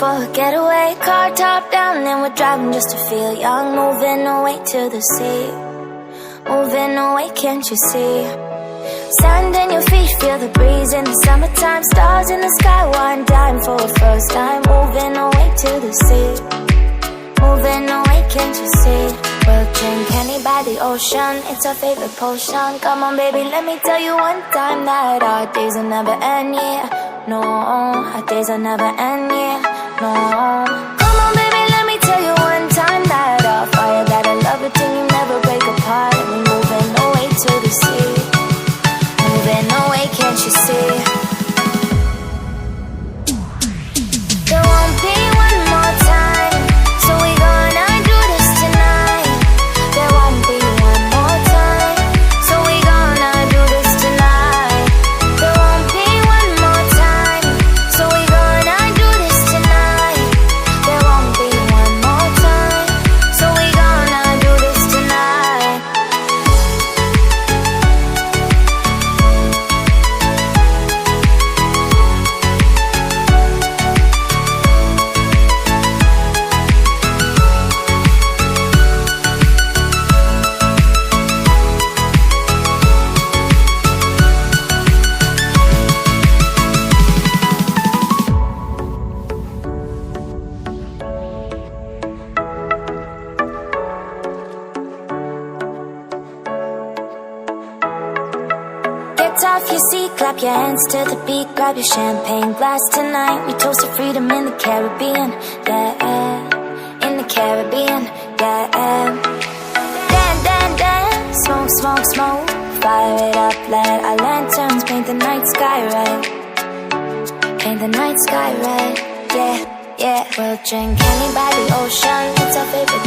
for a getaway, car top down and we're driving just to feel young. Moving away to the sea, moving away, can't you see? Sand in your feet, feel the breeze in the summertime. Stars in the sky, one dime for a first time. Moving away to the sea, moving away, can't you see? We'll drink honey by the ocean, it's our favorite potion. Come on baby, let me tell you one time that our days will never end, yeah. No, our days will never end, yeah. No. Come on baby, let me tell you one time that our fire got a love it till you never break apart. And we're moving away to the sea, moving away, can't you see? There won't be one more time, so we gonna do this tonight. There won't be one more time, so we gonna do this tonight. There won't be one more time, so we gonna do this tonight. There won't be one more time, so we gonna do this tonight. Get off your seat, clap your hands to the beat. Grab your champagne glass tonight. We toast to freedom in the Caribbean, yeah. In the Caribbean, yeah. Dance, dance, dance, smoke, smoke, smoke. Fire it up, let our lanterns paint the night sky red. Paint the night sky red, yeah, yeah. We'll drink honey by the ocean, it's our favorite